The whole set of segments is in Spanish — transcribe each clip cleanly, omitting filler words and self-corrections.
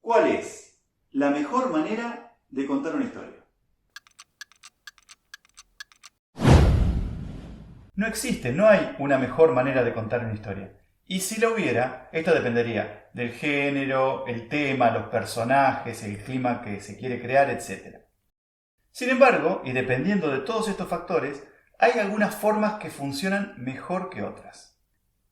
¿Cuál es la mejor manera de contar una historia? No existe, no hay una mejor manera de contar una historia. Y si lo hubiera, esto dependería del género, el tema, los personajes, el clima que se quiere crear, etc. Sin embargo, y dependiendo de todos estos factores, hay algunas formas que funcionan mejor que otras.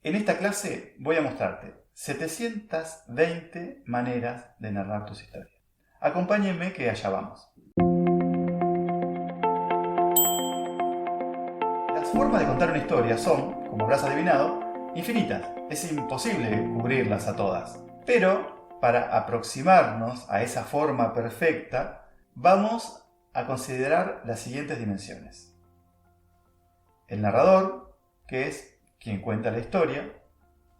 En esta clase voy a mostrarte 720 maneras de narrar tus historias. Acompáñenme que allá vamos. Las formas de contar una historia son, como habrás adivinado, infinitas. Es imposible cubrirlas a todas. Pero, para aproximarnos a esa forma perfecta, vamos a considerar las siguientes dimensiones. El narrador, que es quien cuenta la historia.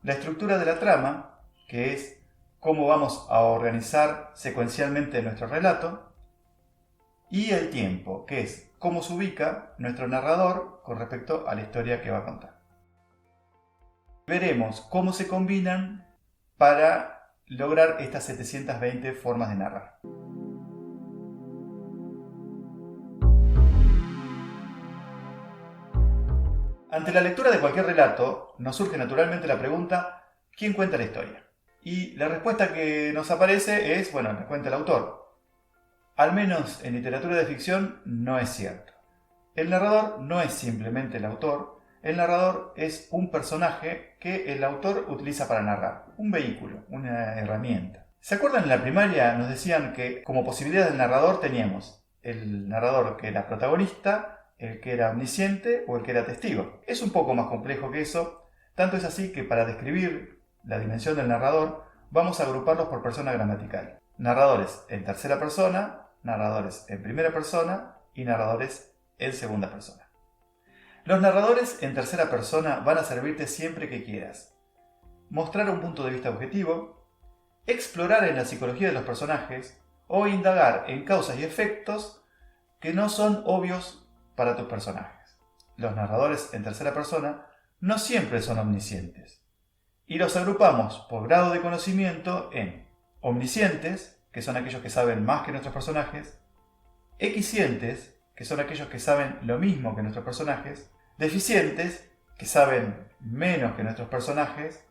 La estructura de la trama, que es cómo vamos a organizar secuencialmente nuestro relato. Y el tiempo, que es cómo se ubica nuestro narrador con respecto a la historia que va a contar. Veremos cómo se combinan para lograr estas 720 formas de narrar. Ante la lectura de cualquier relato, nos surge naturalmente la pregunta: ¿quién cuenta la historia? Y la respuesta que nos aparece es, la cuenta el autor. Al menos en literatura de ficción no es cierto. El narrador no es simplemente el autor, el narrador es un personaje que el autor utiliza para narrar, un vehículo, una herramienta. ¿Se acuerdan? En la primaria nos decían que como posibilidad del narrador teníamos el narrador que era protagonista, el que era omnisciente o el que era testigo. Es un poco más complejo que eso, tanto es así que para describir la dimensión del narrador vamos a agruparlos por persona gramatical. Narradores en tercera persona, narradores en primera persona y narradores en segunda persona. Los narradores en tercera persona van a servirte siempre que quieras mostrar un punto de vista objetivo, explorar en la psicología de los personajes o indagar en causas y efectos que no son obvios para tus personajes. Los narradores en tercera persona no siempre son omniscientes y los agrupamos por grado de conocimiento en omniscientes, que son aquellos que saben más que nuestros personajes, equiscientes, que son aquellos que saben lo mismo que nuestros personajes, deficientes, que saben menos que nuestros personajes,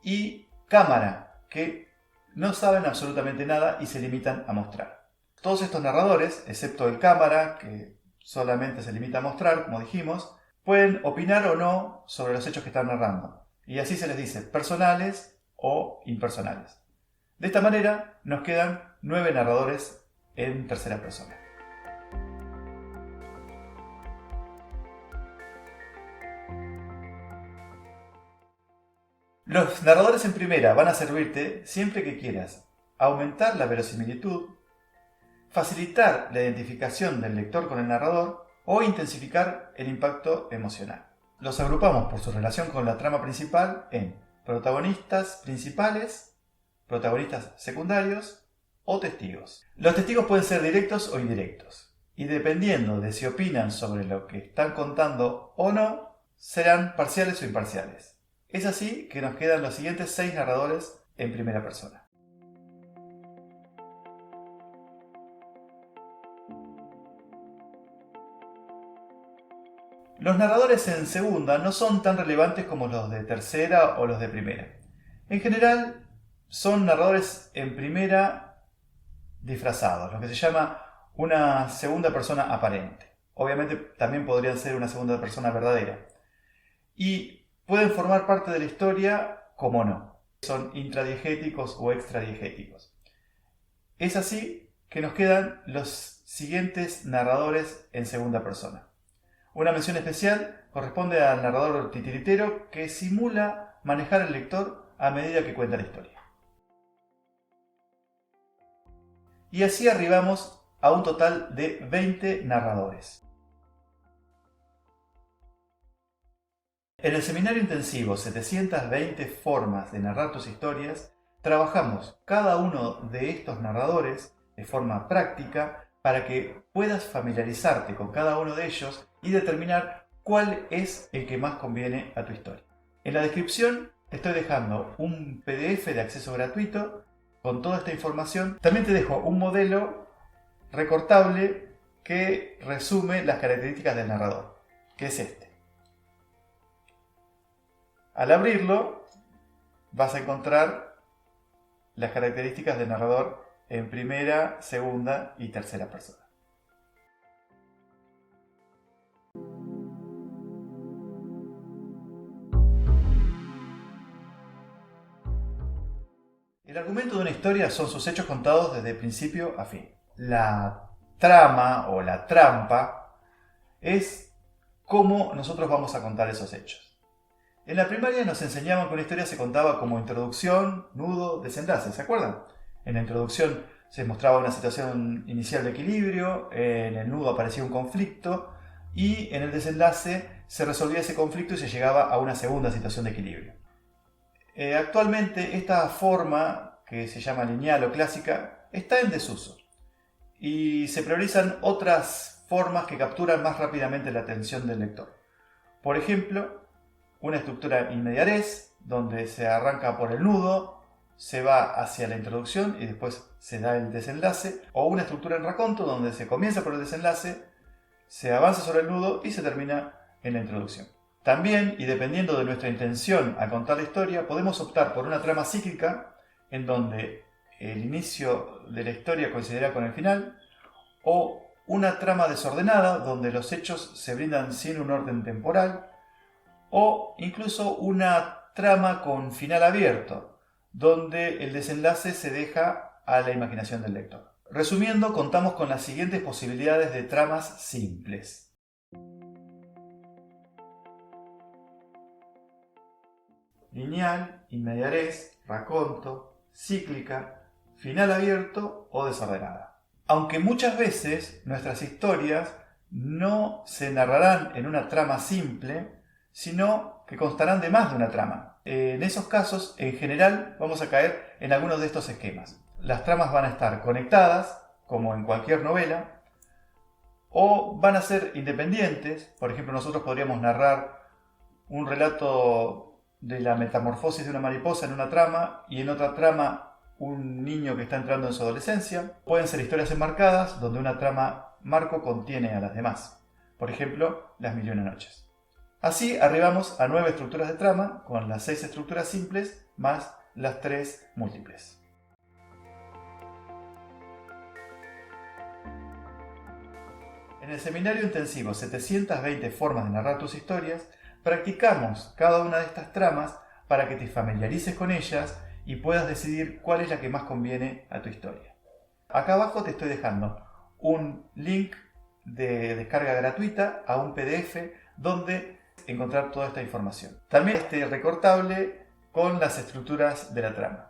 y cámara, que no saben absolutamente nada y se limitan a mostrar. Todos estos narradores, excepto el cámara, que solamente se limita a mostrar, como dijimos, pueden opinar o no sobre los hechos que están narrando, y así se les dice personales o impersonales. De esta manera nos quedan 9 narradores en tercera persona. Los narradores en primera van a servirte siempre que quieras aumentar la verosimilitud, facilitar la identificación del lector con el narrador o intensificar el impacto emocional. Los agrupamos por su relación con la trama principal en protagonistas principales, protagonistas secundarios o testigos. Los testigos pueden ser directos o indirectos, y dependiendo de si opinan sobre lo que están contando o no, serán parciales o imparciales. Es así que nos quedan los siguientes 6 narradores en primera persona. Los narradores en segunda no son tan relevantes como los de tercera o los de primera. En general, son narradores en primera disfrazados, lo que se llama una segunda persona aparente. Obviamente también podrían ser una segunda persona verdadera. Y pueden formar parte de la historia como no. Son intradiegéticos o extradiegéticos. Es así que nos quedan los siguientes narradores en segunda persona. Una mención especial corresponde al narrador titiritero que simula manejar al lector a medida que cuenta la historia. Y así arribamos a un total de 20 narradores. En el seminario intensivo 720 formas de narrar tus historias, trabajamos cada uno de estos narradores de forma práctica para que puedas familiarizarte con cada uno de ellos y determinar cuál es el que más conviene a tu historia. En la descripción te estoy dejando un PDF de acceso gratuito Con toda esta información, también te dejo un modelo recortable que resume las características del narrador, que es este. Al abrirlo, vas a encontrar las características del narrador en primera, segunda y tercera persona. El argumento de una historia son sus hechos contados desde principio a fin. La trama o la trampa es cómo nosotros vamos a contar esos hechos. En la primaria nos enseñaban que una historia se contaba como introducción, nudo, desenlace, ¿se acuerdan? En la introducción se mostraba una situación inicial de equilibrio, en el nudo aparecía un conflicto y en el desenlace se resolvía ese conflicto y se llegaba a una segunda situación de equilibrio. Actualmente esta forma, que se llama lineal o clásica, está en desuso y se priorizan otras formas que capturan más rápidamente la atención del lector. Por ejemplo, una estructura in media res, donde se arranca por el nudo, se va hacia la introducción y después se da el desenlace, o una estructura en raconto, donde se comienza por el desenlace, se avanza sobre el nudo y se termina en la introducción. También, y dependiendo de nuestra intención al contar la historia, podemos optar por una trama cíclica, en donde el inicio de la historia coincidirá con el final, o una trama desordenada, donde los hechos se brindan sin un orden temporal, o incluso una trama con final abierto, donde el desenlace se deja a la imaginación del lector. Resumiendo, contamos con las siguientes posibilidades de tramas simples. Lineal, in media res, racconto, cíclica, final abierto o desordenada. Aunque muchas veces nuestras historias no se narrarán en una trama simple, sino que constarán de más de una trama. En esos casos, en general, vamos a caer en algunos de estos esquemas. Las tramas van a estar conectadas, como en cualquier novela, o van a ser independientes. Por ejemplo, nosotros podríamos narrar un relato de la metamorfosis de una mariposa en una trama y en otra trama un niño que está entrando en su adolescencia. Pueden ser historias enmarcadas donde una trama marco contiene a las demás. Por ejemplo, Las Mil y Una Noches. Así arribamos a 9 estructuras de trama con las 6 estructuras simples más las 3 múltiples. En el seminario intensivo 720 formas de narrar tus historias, practicamos cada una de estas tramas para que te familiarices con ellas y puedas decidir cuál es la que más conviene a tu historia. Acá abajo te estoy dejando un link de descarga gratuita a un PDF donde encontrar toda esta información. También este recortable con las estructuras de la trama.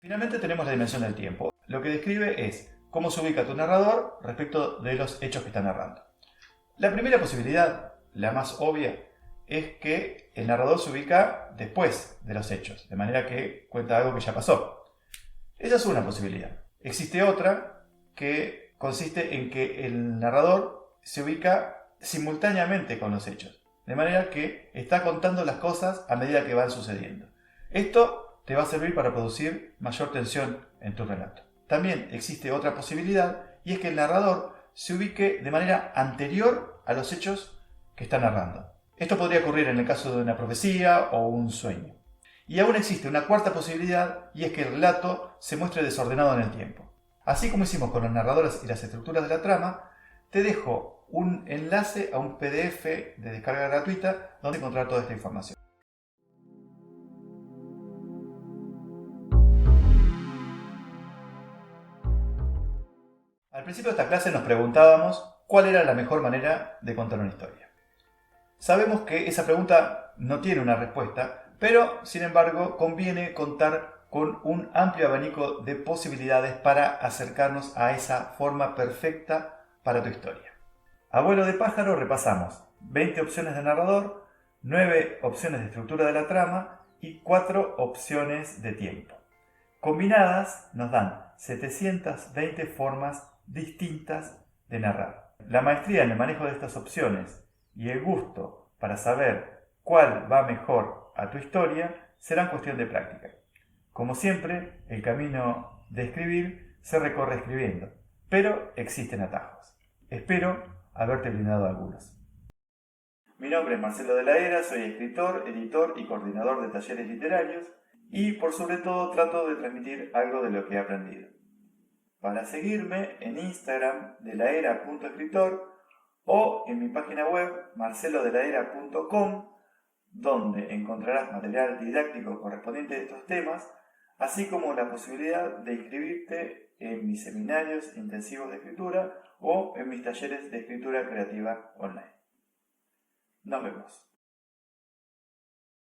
Finalmente tenemos la dimensión del tiempo. Lo que describe es cómo se ubica tu narrador respecto de los hechos que está narrando. La primera posibilidad, la más obvia, es que el narrador se ubica después de los hechos, de manera que cuenta algo que ya pasó. Esa es una posibilidad. Existe otra que consiste en que el narrador se ubica simultáneamente con los hechos, de manera que está contando las cosas a medida que van sucediendo. Esto te va a servir para producir mayor tensión en tu relato. También existe otra posibilidad y es que el narrador se ubique de manera anterior a los hechos que está narrando. Esto podría ocurrir en el caso de una profecía o un sueño. Y aún existe una cuarta posibilidad y es que el relato se muestre desordenado en el tiempo. Así como hicimos con los narradores y las estructuras de la trama, te dejo un enlace a un PDF de descarga gratuita donde encontrar toda esta información. Al principio de esta clase nos preguntábamos cuál era la mejor manera de contar una historia. Sabemos que esa pregunta no tiene una respuesta, pero sin embargo conviene contar con un amplio abanico de posibilidades para acercarnos a esa forma perfecta para tu historia. A vuelo de pájaro repasamos 20 opciones de narrador, 9 opciones de estructura de la trama y 4 opciones de tiempo. Combinadas nos dan 720 formas distintas de narrar. La maestría en el manejo de estas opciones y el gusto para saber cuál va mejor a tu historia serán cuestión de práctica. Como siempre, el camino de escribir se recorre escribiendo, pero existen atajos. Espero haberte brindado algunos. Mi nombre es Marcelo de la Era, soy escritor, editor y coordinador de talleres literarios y por sobre todo trato de transmitir algo de lo que he aprendido. Para seguirme en Instagram delaera.escritor o en mi página web marcelodelaera.com, donde encontrarás material didáctico correspondiente a estos temas, así como la posibilidad de inscribirte en mis seminarios intensivos de escritura o en mis talleres de escritura creativa online. Nos vemos.